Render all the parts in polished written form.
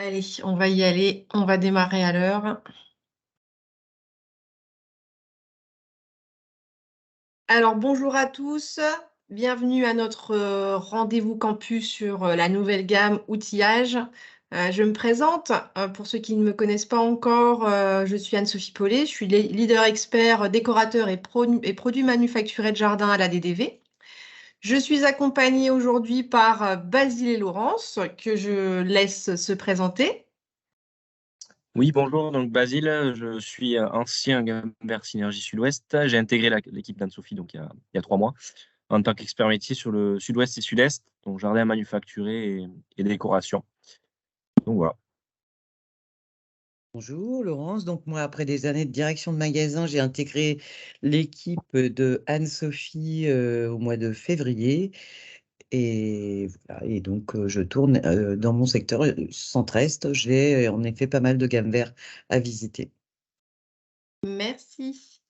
Allez, on va y aller, on va démarrer à l'heure. Alors, bonjour à tous, bienvenue à notre rendez-vous campus sur la nouvelle gamme outillage. Je me présente, pour ceux qui ne me connaissent pas encore, je suis Anne-Sophie Paulet, je suis leader expert décorateur et produits manufacturés de jardin à la DDV. Je suis accompagnée aujourd'hui par Basile et Laurence, que je laisse se présenter. Oui, bonjour, donc Basile, je suis ancien Gambert Synergie Sud-Ouest. J'ai intégré l'équipe d'Anne-Sophie donc il y a 3 mois en tant qu'expert métier sur le Sud-Ouest et Sud-Est, donc jardin manufacturé et décoration. Donc voilà. Bonjour Laurence, donc moi après des années de direction de magasin, j'ai intégré l'équipe de Anne-Sophie au mois de février et, voilà, et donc je tourne dans mon secteur centre-est, j'ai en effet pas mal de gammes verts à visiter. Merci.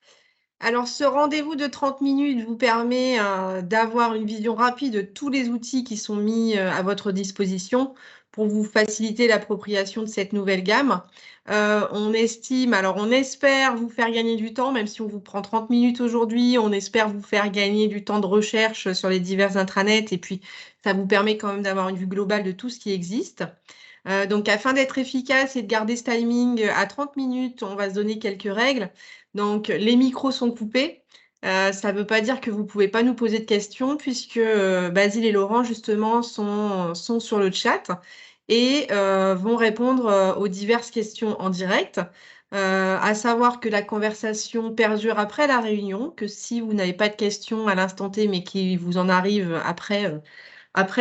Alors, ce rendez-vous de 30 minutes vous permet d'avoir une vision rapide de tous les outils qui sont mis à votre disposition pour vous faciliter l'appropriation de cette nouvelle gamme. On espère vous faire gagner du temps, même si on vous prend 30 minutes aujourd'hui, on espère vous faire gagner du temps de recherche sur les divers intranets et puis ça vous permet quand même d'avoir une vue globale de tout ce qui existe. Donc, afin d'être efficace et de garder ce timing à 30 minutes, on va se donner quelques règles. Donc, les micros sont coupés. Ça ne veut pas dire que vous ne pouvez pas nous poser de questions, puisque Basile et Laurent, justement, sont sur le chat et vont répondre aux diverses questions en direct. À savoir que la conversation perdure après la réunion, que si vous n'avez pas de questions à l'instant T, mais qui vous en arrivent après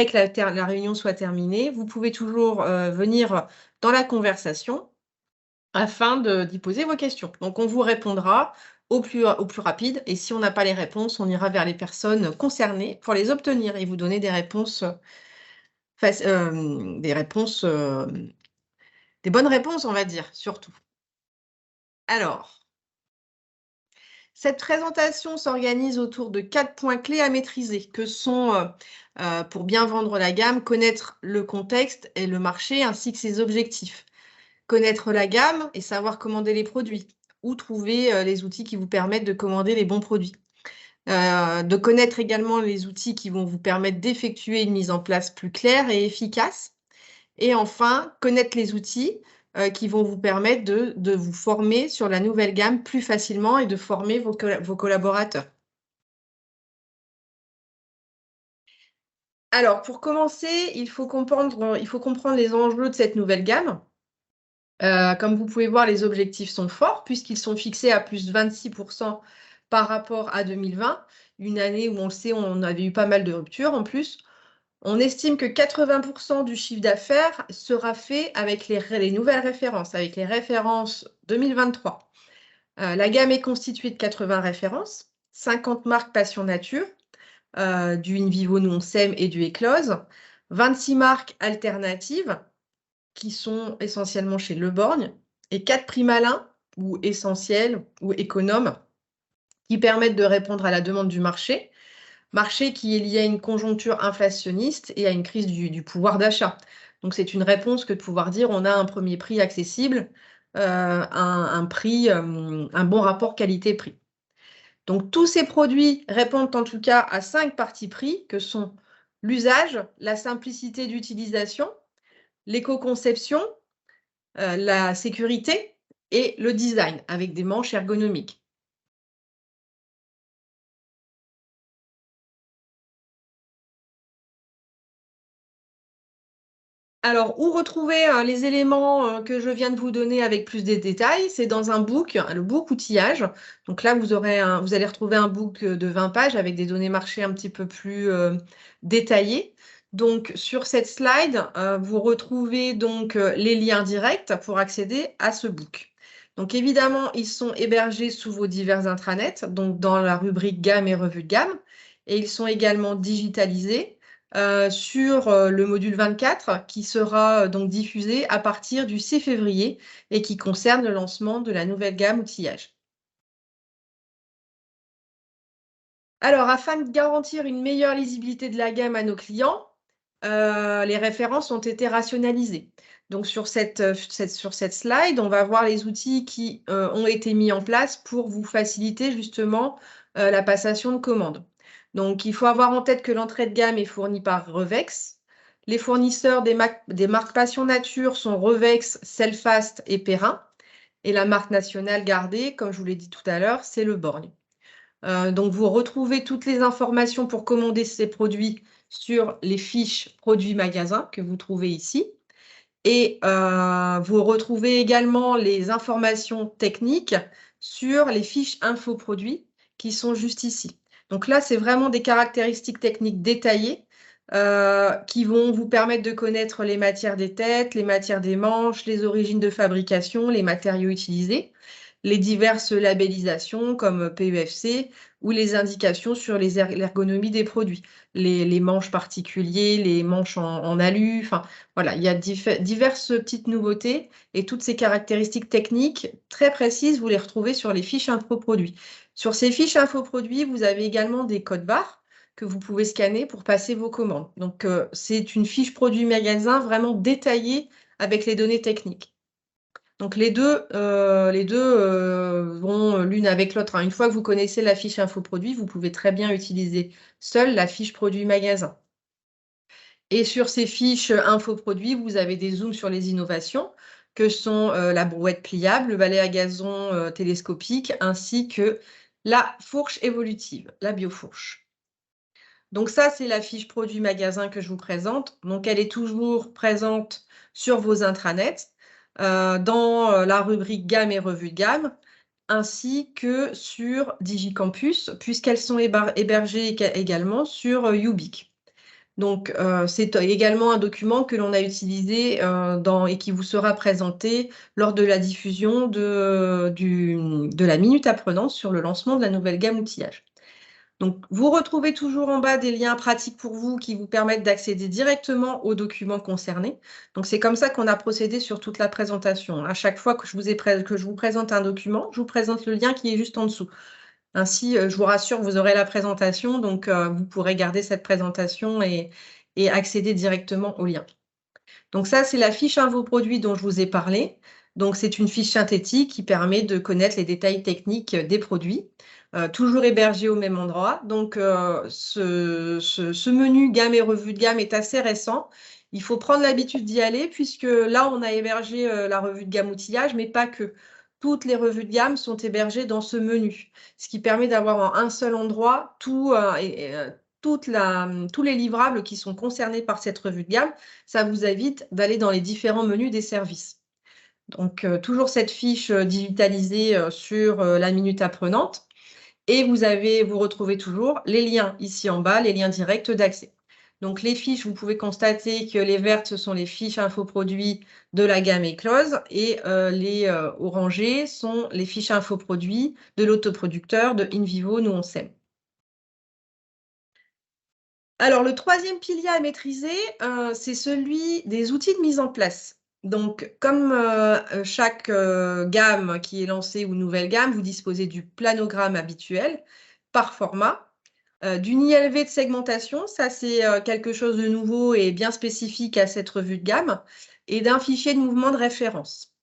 que la réunion soit terminée, vous pouvez toujours venir dans la conversation afin d'y poser vos questions. Donc, on vous répondra au plus rapide et si on n'a pas les réponses, on ira vers les personnes concernées pour les obtenir et vous donner des réponses, des bonnes réponses, on va dire, surtout. Alors, cette présentation s'organise autour de 4 points clés à maîtriser, que sont, pour bien vendre la gamme, connaître le contexte et le marché ainsi que ses objectifs. Connaître la gamme et savoir commander les produits ou trouver les outils qui vous permettent de commander les bons produits. De connaître également les outils qui vont vous permettre d'effectuer une mise en place plus claire et efficace. Et enfin, connaître les outils qui vont vous permettre de vous former sur la nouvelle gamme plus facilement et de former vos collaborateurs. Alors, pour commencer, il faut comprendre les enjeux de cette nouvelle gamme. Comme vous pouvez voir, les objectifs sont forts puisqu'ils sont fixés à plus de 26% par rapport à 2020, une année où on le sait, on avait eu pas mal de ruptures en plus. On estime que 80% du chiffre d'affaires sera fait avec les nouvelles références, avec les références 2023. La gamme est constituée de 80 références, 50 marques Passion Nature, du In Vivo Nous on Sème et du Éclose, 26 marques alternatives qui sont essentiellement chez Le Borgne, et 4 prix malins, ou essentiels, ou économes, qui permettent de répondre à la demande du marché qui est lié à une conjoncture inflationniste et à une crise du pouvoir d'achat. Donc, c'est une réponse que de pouvoir dire on a un premier prix accessible, un bon rapport qualité-prix. Donc, tous ces produits répondent en tout cas à 5 parties prix que sont l'usage, la simplicité d'utilisation, l'éco-conception, la sécurité et le design avec des manches ergonomiques. Alors, où retrouver les éléments que je viens de vous donner avec plus de détails? C'est dans un book, le book outillage. Donc là, vous allez retrouver un book de 20 pages avec des données marché un petit peu plus détaillées. Donc, sur cette slide, vous retrouvez donc les liens directs pour accéder à ce book. Donc, évidemment, ils sont hébergés sous vos divers intranets, donc dans la rubrique gamme et revue de gamme. Et ils sont également digitalisés sur le module 24 qui sera donc diffusé à partir du 6 février et qui concerne le lancement de la nouvelle gamme outillage. Alors, afin de garantir une meilleure lisibilité de la gamme à nos clients, les références ont été rationalisées. Donc, sur cette slide, on va voir les outils qui ont été mis en place pour vous faciliter justement la passation de commandes. Donc, il faut avoir en tête que l'entrée de gamme est fournie par Revex. Les fournisseurs des marques Passion Nature sont Revex, Selfast et Perrin. Et la marque nationale gardée, comme je vous l'ai dit tout à l'heure, c'est le Borgne. Donc, vous retrouvez toutes les informations pour commander ces produits sur les fiches produits magasins que vous trouvez ici. Et vous retrouvez également les informations techniques sur les fiches infoproduits qui sont juste ici. Donc là, c'est vraiment des caractéristiques techniques détaillées qui vont vous permettre de connaître les matières des têtes, les matières des manches, les origines de fabrication, les matériaux utilisés, les diverses labellisations comme PEFC ou les indications sur l'ergonomie des produits, les manches particuliers, les manches en alu, enfin voilà, il y a diverses petites nouveautés et toutes ces caractéristiques techniques très précises, vous les retrouvez sur les fiches infoproduits. Sur ces fiches infoproduits, vous avez également des codes barres que vous pouvez scanner pour passer vos commandes. Donc, c'est une fiche produit magasin vraiment détaillée avec les données techniques. Donc, les deux vont l'une avec l'autre. Une fois que vous connaissez la fiche infoproduit, vous pouvez très bien utiliser seule la fiche produit magasin. Et sur ces fiches infoproduits, vous avez des zooms sur les innovations, que sont la brouette pliable, le balai à gazon télescopique, ainsi que la fourche évolutive, la biofourche. Donc ça, c'est la fiche produit magasin que je vous présente. Donc, elle est toujours présente sur vos intranets, dans la rubrique gamme et revue de gamme, ainsi que sur DigiCampus, puisqu'elles sont hébergées également sur Ubique. Donc, c'est également un document que l'on a utilisé et qui vous sera présenté lors de la diffusion de la Minute Apprenante sur le lancement de la nouvelle gamme outillage. Donc, vous retrouvez toujours en bas des liens pratiques pour vous qui vous permettent d'accéder directement aux documents concernés. Donc, c'est comme ça qu'on a procédé sur toute la présentation. À chaque fois que je vous présente un document, je vous présente le lien qui est juste en dessous. Ainsi, je vous rassure, vous aurez la présentation, donc vous pourrez garder cette présentation et accéder directement au lien. Donc ça, c'est la fiche infoproduit dont je vous ai parlé. Donc, c'est une fiche synthétique qui permet de connaître les détails techniques des produits, toujours hébergés au même endroit. Donc, ce menu gamme et revue de gamme est assez récent. Il faut prendre l'habitude d'y aller puisque là, on a hébergé la revue de gamme outillage, mais pas que. Toutes les revues de gamme sont hébergées dans ce menu, ce qui permet d'avoir en un seul endroit tous les livrables qui sont concernés par cette revue de gamme. Ça vous évite d'aller dans les différents menus des services. Donc, toujours cette fiche digitalisée sur la Minute Apprenante. Et vous retrouvez toujours les liens ici en bas, les liens directs d'accès. Donc, les fiches, vous pouvez constater que les vertes, ce sont les fiches infoproduits de la gamme éclose et les orangées sont les fiches infoproduits de l'autoproducteur de InVivo, nous on sème. Alors, le troisième pilier à maîtriser, c'est celui des outils de mise en place. Donc, comme chaque gamme qui est lancée ou nouvelle gamme, vous disposez du planogramme habituel par format, d'une ILV de segmentation, ça c'est quelque chose de nouveau et bien spécifique à cette revue de gamme, et d'un fichier de mouvement de référence.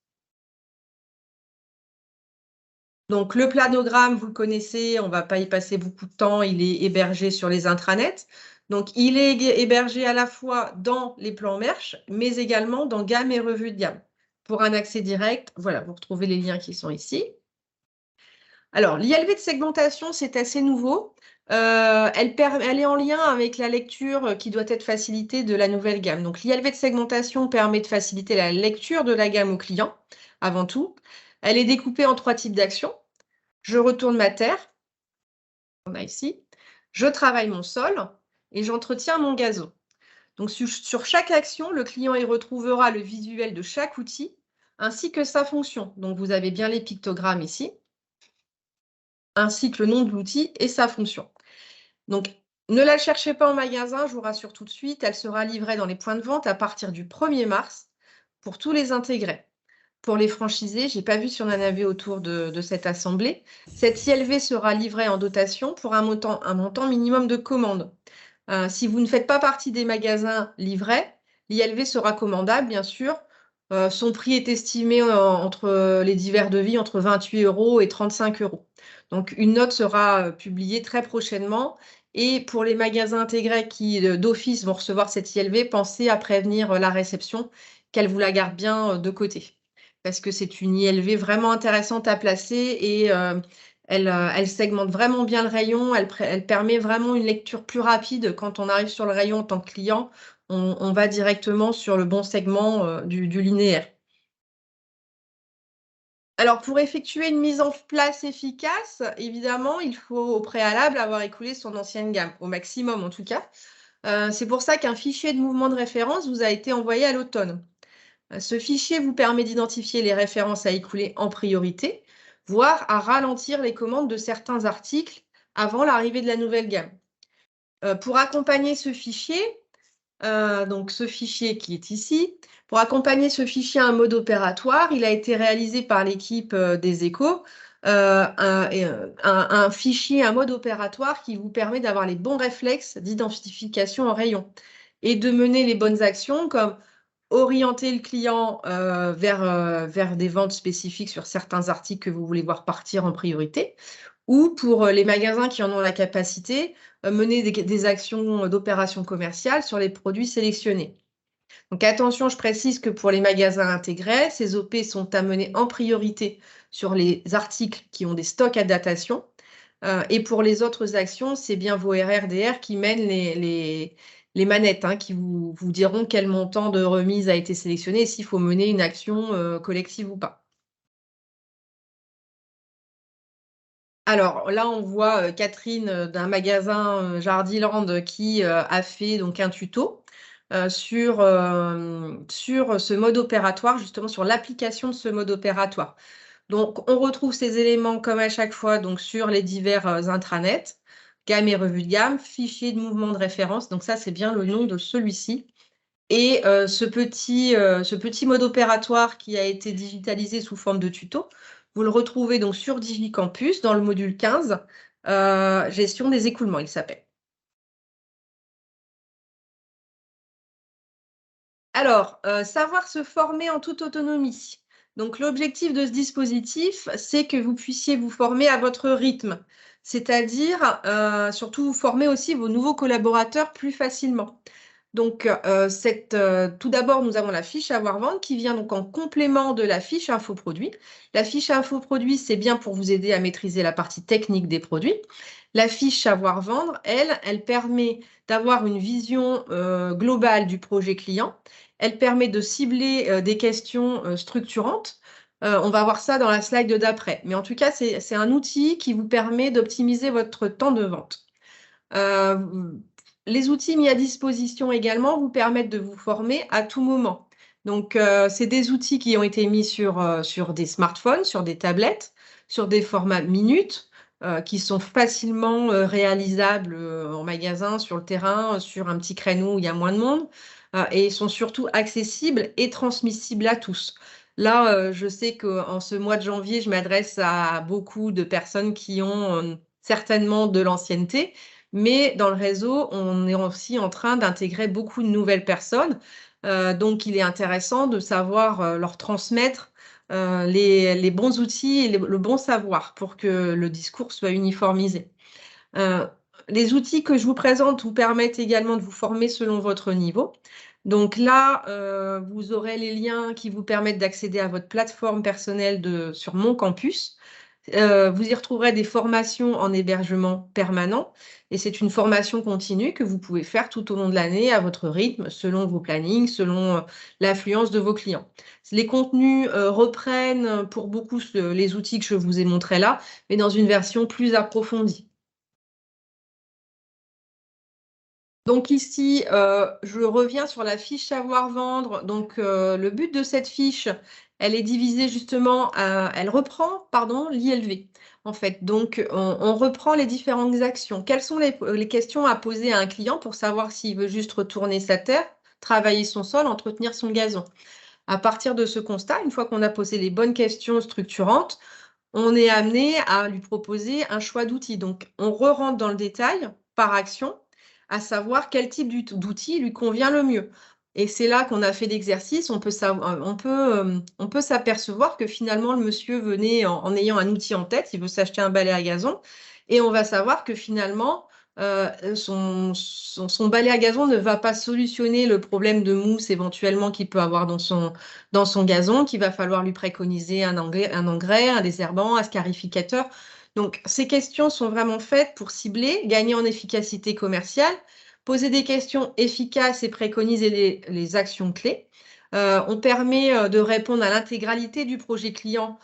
Donc, le planogramme, vous le connaissez, on ne va pas y passer beaucoup de temps, il est hébergé sur les intranets. Donc, il est hébergé à la fois dans les plans merch, mais également dans gamme et revue de gamme. Pour un accès direct, voilà, vous retrouvez les liens qui sont ici. Alors, l'ILV de segmentation, c'est assez nouveau. Elle est en lien avec la lecture qui doit être facilitée de la nouvelle gamme. Donc, l'ILV de segmentation permet de faciliter la lecture de la gamme au client, avant tout. Elle est découpée en 3 types d'actions. Je retourne ma terre, on a ici. Je travaille mon sol et j'entretiens mon gazon. Donc, sur chaque action, le client y retrouvera le visuel de chaque outil ainsi que sa fonction. Donc, vous avez bien les pictogrammes ici, ainsi que le nom de l'outil et sa fonction. Donc, ne la cherchez pas en magasin, je vous rassure tout de suite, elle sera livrée dans les points de vente à partir du 1er mars pour tous les intégrés. Pour les franchisés, je n'ai pas vu si on en avait autour de cette assemblée. Cette ILV sera livrée en dotation pour un montant minimum de commande. Si vous ne faites pas partie des magasins livrés, l'ILV sera commandable, bien sûr, Son prix est estimé entre les divers devis entre 28 € et 35 €. Donc, une note sera publiée très prochainement. Et pour les magasins intégrés qui, d'office, vont recevoir cette ILV, pensez à prévenir la réception, qu'elle vous la garde bien de côté. Parce que c'est une ILV vraiment intéressante à placer et elle segmente vraiment bien le rayon. Elle permet vraiment une lecture plus rapide quand on arrive sur le rayon en tant que client. On va directement sur le bon segment du linéaire. Alors, pour effectuer une mise en place efficace, évidemment, il faut au préalable avoir écoulé son ancienne gamme, au maximum en tout cas. C'est pour ça qu'un fichier de mouvement de référence vous a été envoyé à l'automne. Ce fichier vous permet d'identifier les références à écouler en priorité, voire à ralentir les commandes de certains articles avant l'arrivée de la nouvelle gamme. Pour accompagner ce fichier, donc ce fichier qui est ici, pour accompagner ce fichier à un mode opératoire, il a été réalisé par l'équipe des Échos, un fichier, un mode opératoire qui vous permet d'avoir les bons réflexes d'identification en rayon et de mener les bonnes actions comme orienter le client vers des ventes spécifiques sur certains articles que vous voulez voir partir en priorité, ou pour les magasins qui en ont la capacité, mener des actions d'opération commerciale sur les produits sélectionnés. Donc attention, je précise que pour les magasins intégrés, ces OP sont à mener en priorité sur les articles qui ont des stocks à datation. Et pour les autres actions, c'est bien vos RRDR qui mènent les manettes, qui vous diront quel montant de remise a été sélectionné et s'il faut mener une action collective ou pas. Alors là, on voit Catherine d'un magasin Jardiland qui a fait donc un tuto sur ce mode opératoire, justement sur l'application de ce mode opératoire. Donc, on retrouve ces éléments comme à chaque fois donc sur les divers intranets, gamme et revue de gamme, fichier de mouvement de référence. Donc ça, c'est bien le nom de celui-ci. Et ce petit mode opératoire qui a été digitalisé sous forme de tuto, vous le retrouvez donc sur DigiCampus dans le module 15, gestion des écoulements, il s'appelle. Alors, savoir se former en toute autonomie. Donc, l'objectif de ce dispositif, c'est que vous puissiez vous former à votre rythme, c'est-à-dire surtout vous former aussi vos nouveaux collaborateurs plus facilement. Donc, tout d'abord, nous avons la fiche Avoir-Vendre qui vient donc en complément de la fiche Infoproduit. La fiche Infoproduit, c'est bien pour vous aider à maîtriser la partie technique des produits. La fiche Savoir-Vendre, elle permet d'avoir une vision globale du projet client. Elle permet de cibler des questions structurantes. On va voir ça dans la slide d'après. Mais en tout cas, c'est un outil qui vous permet d'optimiser votre temps de vente. Les outils mis à disposition également vous permettent de vous former à tout moment. Donc, c'est des outils qui ont été mis sur des smartphones, sur des tablettes, sur des formats minutes, qui sont facilement réalisables en magasin, sur le terrain, sur un petit créneau où il y a moins de monde, et sont surtout accessibles et transmissibles à tous. Là, je sais qu'en ce mois de janvier, je m'adresse à beaucoup de personnes qui ont certainement de l'ancienneté, mais dans le réseau, on est aussi en train d'intégrer beaucoup de nouvelles personnes. Donc, il est intéressant de savoir leur transmettre les bons outils et le bon savoir pour que le discours soit uniformisé. Les outils que je vous présente vous permettent également de vous former selon votre niveau. Donc là, vous aurez les liens qui vous permettent d'accéder à votre plateforme personnelle sur Mon Campus. Vous y retrouverez des formations en hébergement permanent et c'est une formation continue que vous pouvez faire tout au long de l'année à votre rythme, selon vos plannings, selon l'affluence de vos clients. Les contenus reprennent pour beaucoup les outils que je vous ai montrés là, mais dans une version plus approfondie. Donc ici, je reviens sur la fiche Savoir-Vendre. Donc, le but de cette fiche, elle est divisée justement, elle reprend, pardon, l'ILV, en fait. Donc, on reprend les différentes actions. Quelles sont les questions à poser à un client pour savoir s'il veut juste retourner sa terre, travailler son sol, entretenir son gazon? À partir de ce constat, une fois qu'on a posé les bonnes questions structurantes, on est amené à lui proposer un choix d'outils. Donc, on re-rentre dans le détail par action, à savoir quel type d'outil lui convient le mieux. Et c'est là qu'on a fait l'exercice. On peut s'apercevoir que finalement, le monsieur venait en ayant un outil en tête, il veut s'acheter un balai à gazon, et on va savoir que finalement, son balai à gazon ne va pas solutionner le problème de mousse éventuellement qu'il peut avoir dans son gazon, qu'il va falloir lui préconiser un engrais, un désherbant, un scarificateur. Donc, ces questions sont vraiment faites pour cibler, gagner en efficacité commerciale, poser des questions efficaces et préconiser les actions clés. On permet de répondre à l'intégralité du projet client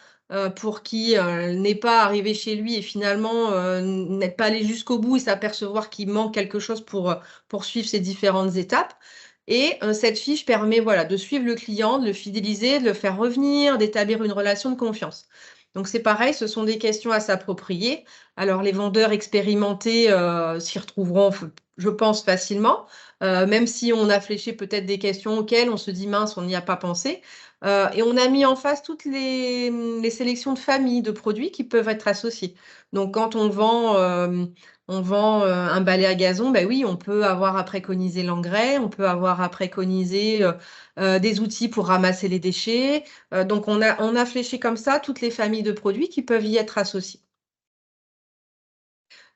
pour qu'il n'ait pas arrivé chez lui et finalement n'être pas allé jusqu'au bout et s'apercevoir qu'il manque quelque chose pour suivre ces différentes étapes. Et cette fiche permet voilà, de suivre le client, de le fidéliser, de le faire revenir, d'établir une relation de confiance. Donc c'est pareil, ce sont des questions à s'approprier. Alors les vendeurs expérimentés s'y retrouveront, je pense, facilement, même si on a fléché peut-être des questions auxquelles on se dit mince, on n'y a pas pensé. Et on a mis en face toutes les sélections de familles de produits qui peuvent être associés. Donc quand on vend un balai à gazon, ben oui, on peut avoir à préconiser l'engrais, on peut avoir à préconiser des outils pour ramasser les déchets. Donc on a fléché comme ça toutes les familles de produits qui peuvent y être associés.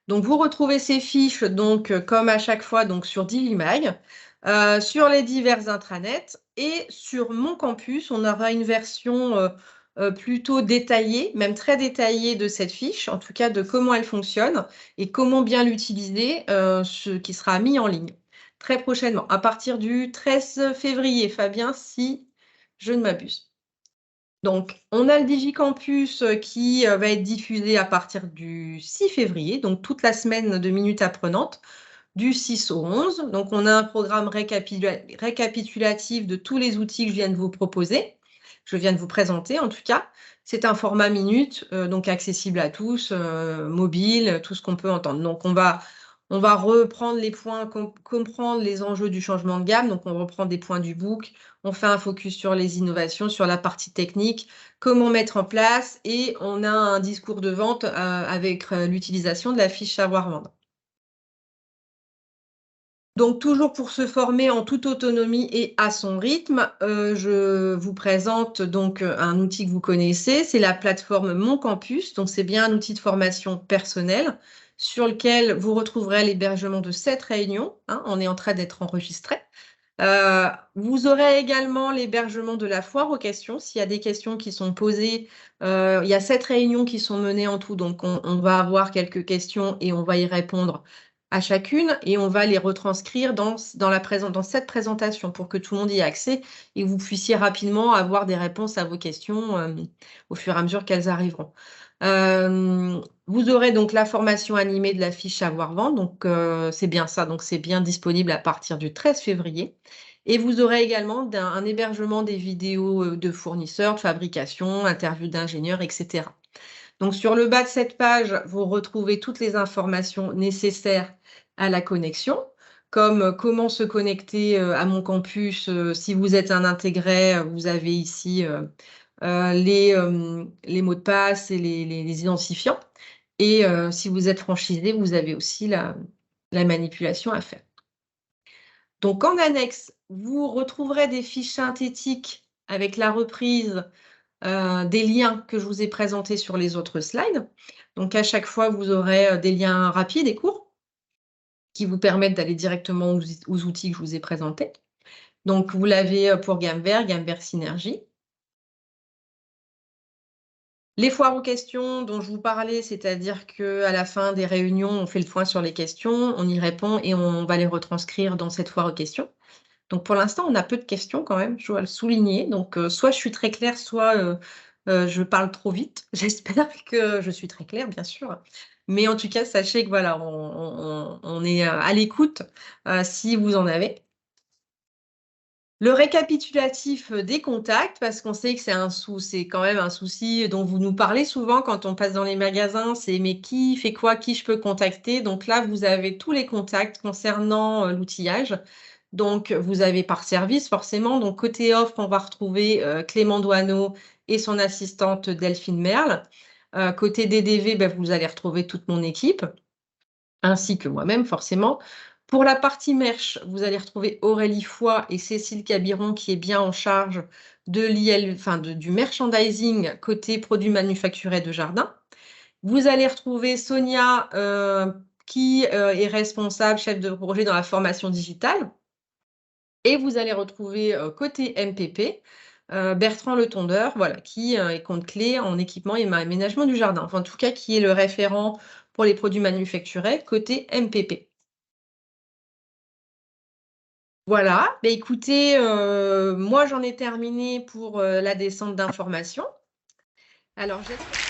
Donc vous retrouvez ces fiches donc comme à chaque fois donc sur Dilimag, sur les divers intranets et sur mon campus, on aura une version plutôt détaillée, même très détaillée de cette fiche, en tout cas de comment elle fonctionne et comment bien l'utiliser, ce qui sera mis en ligne très prochainement, à partir du 13 février, Fabien, si je ne m'abuse. Donc, on a le DigiCampus qui va être diffusé à partir du 6 février, donc toute la semaine de Minutes Apprenantes, du 6 au 11. Donc, on a un programme récapitulatif de tous les outils que je viens de vous proposer. Je viens de vous présenter, en tout cas. C'est un format minute, donc accessible à tous, mobile, tout ce qu'on peut entendre. Donc, on va reprendre les points, comprendre les enjeux du changement de gamme. Donc, on reprend des points du book. On fait un focus sur les innovations, sur la partie technique, comment mettre en place. Et on a un discours de vente avec l'utilisation de la fiche savoir-vendre. Donc, toujours pour se former en toute autonomie et à son rythme, je vous présente donc un outil que vous connaissez, c'est la plateforme Mon Campus. Donc, c'est bien un outil de formation personnelle sur lequel vous retrouverez l'hébergement de 7 réunions. On est en train d'être enregistré. Vous aurez également l'hébergement de la foire aux questions. S'il y a des questions qui sont posées, il y a 7 réunions qui sont menées en tout. Donc, on va avoir quelques questions et on va y répondre à chacune et on va les retranscrire dans cette présentation pour que tout le monde y ait accès et que vous puissiez rapidement avoir des réponses à vos questions au fur et à mesure qu'elles arriveront. Vous aurez donc la formation animée de la fiche savoir-vendre, donc c'est bien ça, donc c'est bien disponible à partir du 13 février. Et vous aurez également un hébergement des vidéos de fournisseurs, de fabrication, interviews d'ingénieurs, etc. Donc, sur le bas de cette page, vous retrouvez toutes les informations nécessaires à la connexion, comme comment se connecter à mon campus. Si vous êtes un intégré, vous avez ici les mots de passe et les identifiants. Et si vous êtes franchisé, vous avez aussi la manipulation à faire. Donc, en annexe, vous retrouverez des fiches synthétiques avec la reprise des liens que je vous ai présentés sur les autres slides. Donc, à chaque fois, vous aurez des liens rapides et courts qui vous permettent d'aller directement aux outils que je vous ai présentés. Donc, vous l'avez pour Gamver Synergie. Les foires aux questions dont je vous parlais, c'est-à-dire qu'à la fin des réunions, on fait le point sur les questions, on y répond et on va les retranscrire dans cette foire aux questions. Donc, pour l'instant, on a peu de questions quand même, je dois le souligner. Donc, soit je suis très claire, soit je parle trop vite. J'espère que je suis très claire, bien sûr. Mais en tout cas, sachez que voilà, on est à l'écoute si vous en avez. Le récapitulatif des contacts, parce qu'on sait que c'est quand même un souci dont vous nous parlez souvent quand on passe dans les magasins, c'est mais qui fait quoi, qui je peux contacter. Donc là, vous avez tous les contacts concernant l'outillage. Donc, vous avez par service, forcément. Donc, côté offre, on va retrouver Clément Douaneau et son assistante Delphine Merle. Côté DDV, vous allez retrouver toute mon équipe, ainsi que moi-même, forcément. Pour la partie merch, vous allez retrouver Aurélie Foy et Cécile Cabiron qui est bien en charge de du merchandising côté produits manufacturés de jardin. Vous allez retrouver Sonia qui est responsable, chef de projet dans la formation digitale. Et vous allez retrouver côté MPP, Bertrand Le Tondeur, voilà, qui est compte clé en équipement et aménagement du jardin. Enfin, en tout cas, qui est le référent pour les produits manufacturés côté MPP. Voilà, bah, écoutez, moi j'en ai terminé pour la descente d'informations. Alors j'espère.